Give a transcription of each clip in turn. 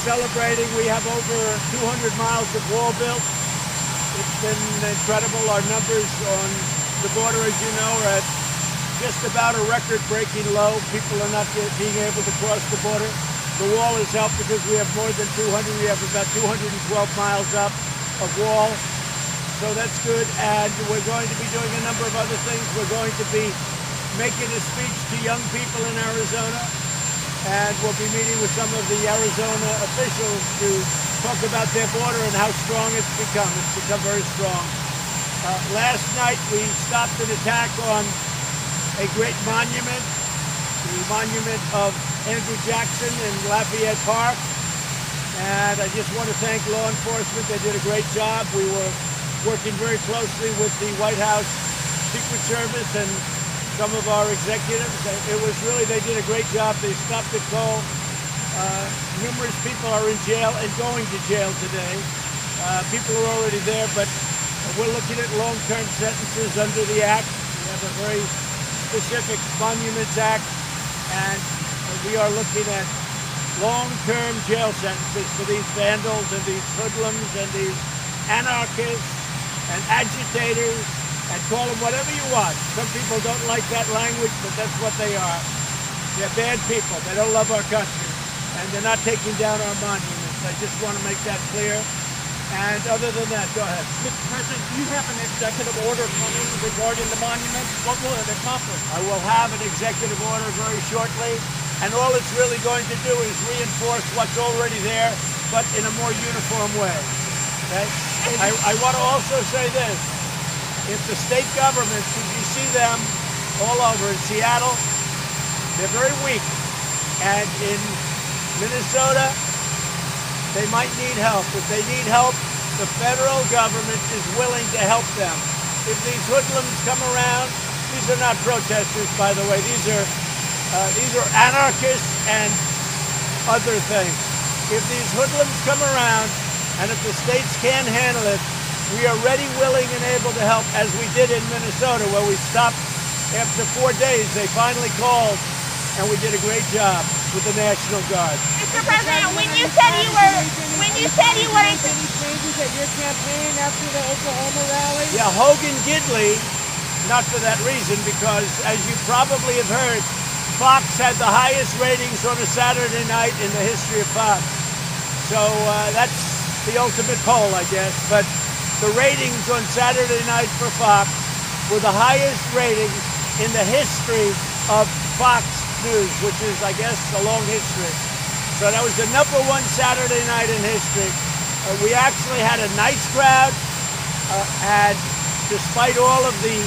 celebrating. We have over 200 miles of wall built. It's been incredible. Our numbers on the border, as you know, are at just about a record-breaking low. People are not being able to cross the border. The wall has helped because we have more than 200. We have about 212 miles up of wall. So that's good. And we're going to be doing a number of other things. We're going to be making a speech to young people in Arizona. And we'll be meeting with some of the Arizona officials to talk about their border and how strong it's become. It's become very strong. Last night we stopped an attack on a great monument, the monument of Andrew Jackson in Lafayette Park. And I just want to thank law enforcement. They did a great job. We were working very closely with the White House Secret Service and some of our executives. It was really, they did a great job. They stopped it cold. Numerous people are in jail and going to jail today. People are already there, but we're looking at long-term sentences under the Act. We have a very specific Monuments Act, and we are looking at long-term jail sentences for these vandals and these hoodlums and these anarchists and agitators, and call them whatever you want. Some people don't like that language, but that's what they are. They're bad people. They don't love our country, and they're not taking down our monuments. I just want to make that clear. And other than that, go ahead. Mr. President, do you have an executive order coming regarding the monuments? What will it accomplish? I will have an executive order very shortly, and all it's really going to do is reinforce what's already there, but in a more uniform way. Okay? I want to also say this. If the state governments, if you see them all over in Seattle, they're very weak. And in Minnesota, they might need help. If they need help, the federal government is willing to help them. If these hoodlums come around, these are not protesters, by the way. These are anarchists and other things. If these hoodlums come around, and if the states can't handle it, we are ready, willing, and able to help, as we did in Minnesota, where we stopped after 4 days. They finally called, and we did a great job with the National Guard. Mr. President, when you said you were Any changes at your campaign after the Oklahoma rally? Yeah, Hogan Gidley, not for that reason, because as you probably have heard, Fox had the highest ratings on a Saturday night in the history of Fox. So that's the ultimate poll, I guess. But the ratings on Saturday night for Fox were the highest ratings in the history of Fox News, which is, I guess, a long history. So that was the #1 Saturday night in history. We actually had a nice crowd, and despite all of the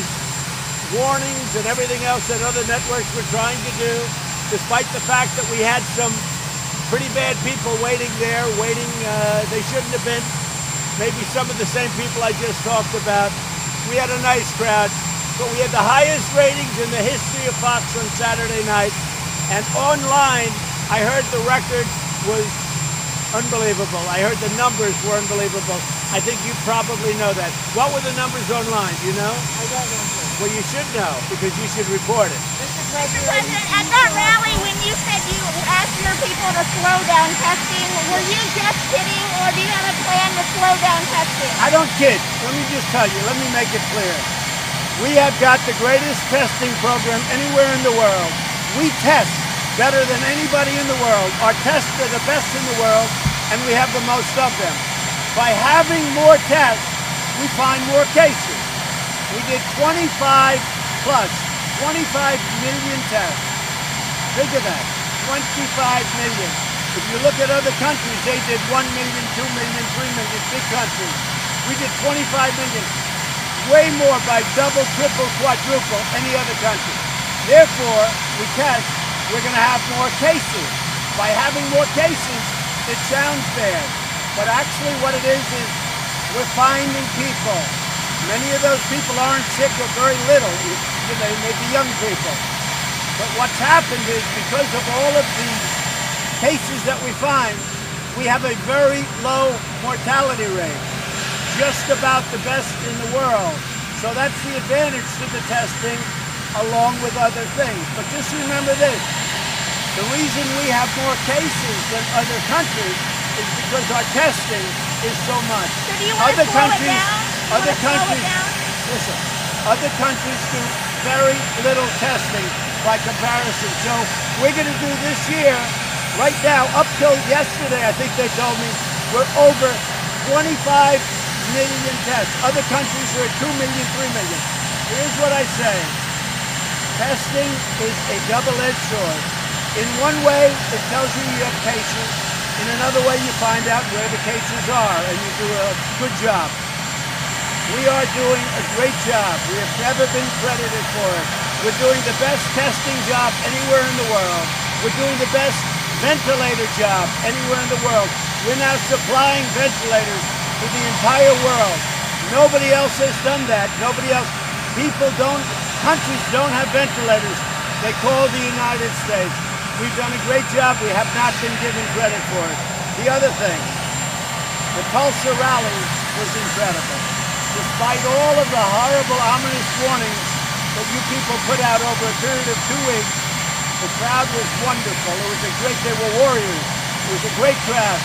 warnings and everything else that other networks were trying to do, despite the fact that we had some pretty bad people waiting there, they shouldn't have been, maybe some of the same people I just talked about. We had a nice crowd, but we had the highest ratings in the history of Fox on Saturday night, and online, I heard the record was unbelievable. I heard the numbers were unbelievable. I think you probably know that. What were the numbers online? Do you know? I don't know. Well, you should know, because you should report it. Mr. Mr. President, President, at that rally, when you said you asked your people to slow down testing, were you just kidding, or do you have a plan to slow down testing? I don't kid. Let me just tell you. Let me make it clear. We have got the greatest testing program anywhere in the world. We test better than anybody in the world. Our tests are the best in the world, and we have the most of them. By having more tests, we find more cases. We did 25 million tests. Think of that, 25 million. If you look at other countries, they did 1 million, 2 million, 3 million, big countries. We did 25 million, way more by double, triple, quadruple any other country. Therefore, we test, we're going to have more cases. By having more cases, it sounds bad, but actually what it is we're finding people. Many of those people aren't sick or very little. They may be young people. But what's happened is, because of all of the cases that we find, we have a very low mortality rate. Just about the best in the world. So that's the advantage to the testing, along with other things. But just remember this. The reason we have more cases than other countries is because our testing is so much. So do you want to slow it down? Listen, other countries do very little testing by comparison. So we're going to do this year, right now, up till yesterday, I think they told me, we're over 25 million tests. Other countries are at 2 million, 3 million. Here's what I say. Testing is a double-edged sword. In one way, it tells you you have cases. In another way, you find out where the cases are, and you do a good job. We are doing a great job. We have never been credited for it. We're doing the best testing job anywhere in the world. We're doing the best ventilator job anywhere in the world. We're now supplying ventilators to the entire world. Nobody else has done that. Nobody else. Countries don't have ventilators. They call the United States. We've done a great job. We have not been given credit for it. The other thing, the Tulsa rally was incredible. Despite all of the horrible, ominous warnings that you people put out over a period of 2 weeks, the crowd was wonderful. They were warriors. It was a great crowd.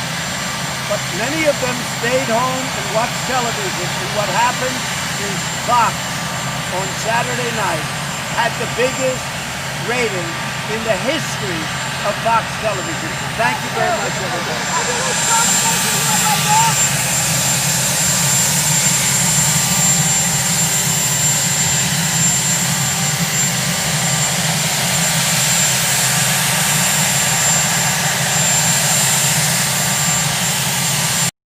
But many of them stayed home and watched television. And what happened is Fox on Saturday night had the biggest rating in the history of Fox television. Thank you very much, everybody.